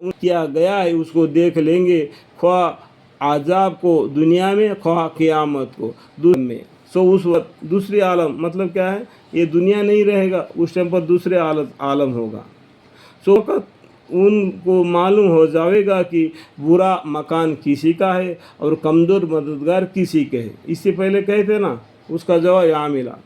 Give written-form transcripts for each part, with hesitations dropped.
किया गया है उसको देख लेंगे, ख्वाह आज़ाब को दुनिया में ख्वाह क़यामत को दुनिया में। सो उस वक्त दूसरी आलम मतलब क्या है, ये दुनिया नहीं रहेगा, उस टाइम पर दूसरे आलम होगा। सो वक्त उनको मालूम हो जाएगा कि बुरा मकान किसी का है और कमज़ोर मददगार किसी के है। इससे पहले कहे थे ना, उसका जवाब यहाँ मिला।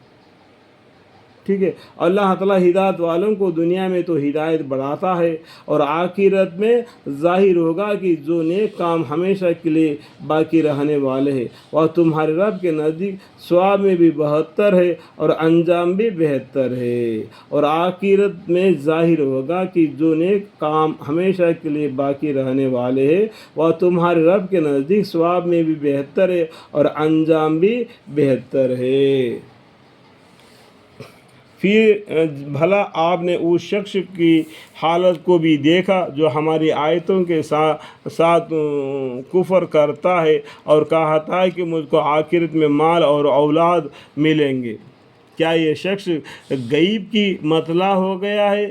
ठीक है, अल्लाह ताला हिदायत वालों को दुनिया में तो हिदायत बढ़ाता है और आखिरत में ज़ाहिर होगा कि जो नेक काम हमेशा के लिए बाकी रहने वाले हैं वह तुम्हारे रब के नज़दीक सवाब में भी बेहतर है और अंजाम भी बेहतर है। और आखिरत में ज़ाहिर होगा कि जो नेक काम हमेशा के लिए बाकी रहने वाले हैं वह तुम्हारे रब के नज़दीक सवाब में भी बेहतर है और अंजाम भी बेहतर है। फिर भला आपने उस शख्स की हालत को भी देखा जो हमारी आयतों के साथ कुफर करता है और कहता है कि मुझको आखिरत में माल और औलाद मिलेंगे। क्या ये शख्स गईब की मतला हो गया है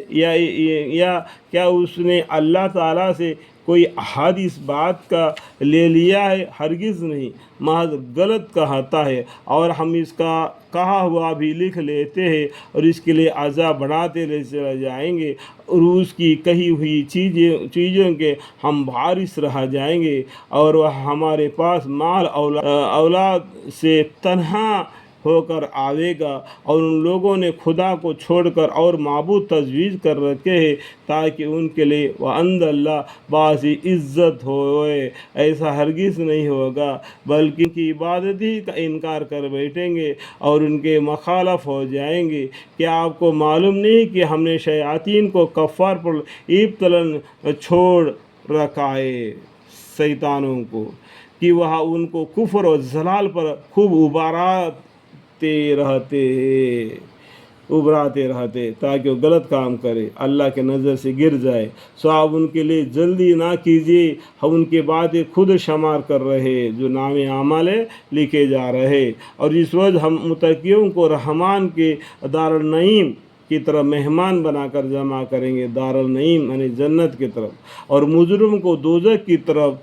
या क्या उसने अल्लाह ताला से कोई अहद इस बात का ले लिया है? हरगिज़ नहीं, महज गलत कहता है और हम इसका कहा हुआ भी लिख लेते हैं और इसके लिए अज़ाब बढ़ाते ले चले जाएंगे और उसकी कही हुई चीज़ों के हम वारिस रह जाएंगे और वह हमारे पास माल औलाद से तन्हा होकर आवेगा। और उन लोगों ने खुदा को छोड़कर और माबूद तजवीज़ कर रखे हैं ताकि उनके लिए वह अल्लाह बासी इज़्ज़त होए। ऐसा हरगिज़ नहीं होगा, बल्कि उनकी इबादत ही का इनकार कर बैठेंगे और उनके मखालफ हो जाएंगे। क्या आपको मालूम नहीं कि हमने शयातीन को कफ़ार पर इब्तलन छोड़ रखा है, शैतानों को, कि वह उनको कुफ्र और जलाल पर खूब उबराते रहते ताकि वो गलत काम करे, अल्लाह के नज़र से गिर जाए। सो आप उनके लिए जल्दी ना कीजिए, हम उनके बातें खुद शुमार कर रहे जो नामे आमाल लिखे जा रहे। और इस वजह हम मुतकियों को रहमान के दारुल नईम की तरफ मेहमान बनाकर जमा करेंगे, दारुल नईम यानी जन्नत की तरफ, और मुजरिम को दोज़ख की तरफ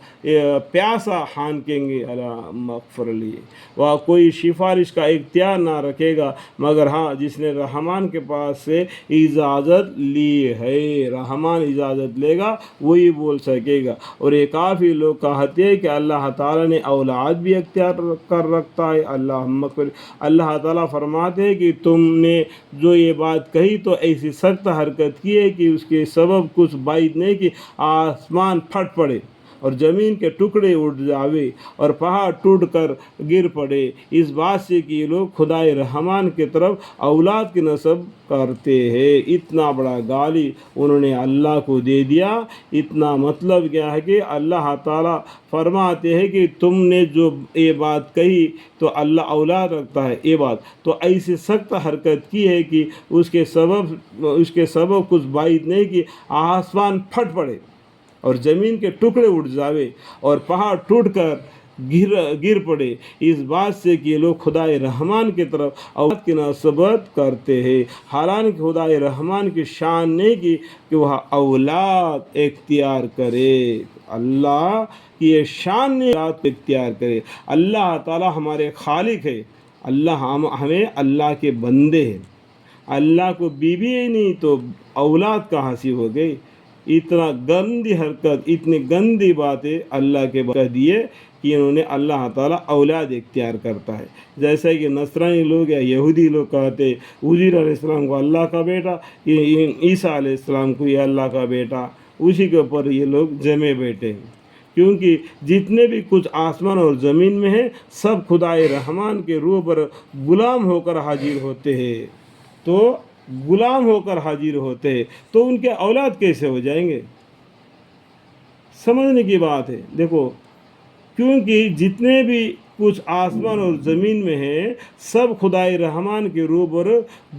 प्यासा हानकेंगे। अला मग़फ़िर ली, वह कोई सिफारिश का इख्तियार ना रखेगा मगर हाँ जिसने रहमान के पास से इजाज़त ली है। रहमान इजाज़त लेगा वही बोल सकेगा। और ये काफ़ी लोग कहते हैं कि अल्लाह ताला ने औलाद भी इख्तियार कर रखता है। अल्लाह ताला फरमाते हैं कि तुमने जो ये बात कही तो ऐसी सख्त हरकत की है कि उसके सबब कुछ बाइद नहीं कि आसमान फट पड़े और ज़मीन के टुकड़े उड़ जावे और पहाड़ टूट कर गिर पड़े, इस बात से कि ये लोग खुदाए रहमान की तरफ औलाद की नस्ब करते हैं। इतना बड़ा गाली उन्होंने अल्लाह को दे दिया। इतना मतलब क्या है कि अल्लाह ताला फरमाते हैं कि तुमने जो ये बात कही तो अल्लाह औलाद रखता है, ये बात तो ऐसी सख्त हरकत की है कि उसके सबब कुछ बाइद नहीं कि आसमान फट पड़े और ज़मीन के टुकड़े उड़ जावे और पहाड़ टूट कर गिर पड़े, इस बात से कि ये लोग खुदाए रहमान की तरफ औलाद की नस्बत करते हैं। हालांकि खुदाए रहमान की शान नहीं कि वह औलाद इख्तियार करे, अल्लाह की ये शान नहीं औलाद इख्तियार करे। अल्लाह ताला हमारे खालिक है, अल्लाह हमें अल्लाह के बंदे हैं। अल्लाह को बीवी ही नहीं तो औलाद कहाँ से हो गई? इतना गंदी हरकत, इतनी गंदी बातें अल्लाह के कह दिए कि इन्होंने अल्लाह ताला औलाद इख्तियार करता है। जैसा कि नसरानी लोग या यहूदी लोग कहते उज़ैर अलैहिस्सलाम को अल्लाह का बेटा, ईसा अलैहिस्सलाम को ये अल्लाह का बेटा, उसी के ऊपर ये लोग जमे बैठे हैं। क्योंकि जितने भी कुछ आसमान और ज़मीन में है सब खुदाए रहमान के रूह पर गुलाम होकर हाजिर होते हैं। तो गुलाम होकर हाजिर होते हैं तो उनके औलाद कैसे हो जाएंगे? समझने की बात है। देखो, क्योंकि जितने भी कुछ आसमान और ज़मीन में है सब खुदाए रहमान के रूह पर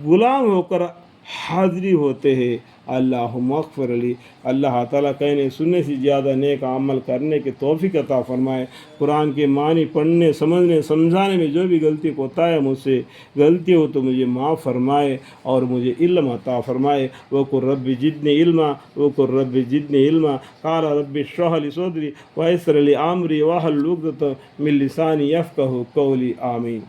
गुलाम होकर حاضری ہوتے ہیں۔ اللہم اغفر لی، اللہ تعالیٰ کہنے سننے سے زیادہ نیک عمل کرنے کی توفیق عطا فرمائے۔ قرآن کے معنی پڑھنے سمجھنے سمجھانے میں جو بھی غلطی کوتا ہے مجھ سے غلطی ہو تو مجھے معاف فرمائے اور مجھے علم عطا فرمائے۔ وقل رب زدنی علما، وقل رب زدنی علما، قال رب اشرح لی صدری ویسر لی امری واحلل عقدۃ من لسانی یفقہوا قولی، آمین۔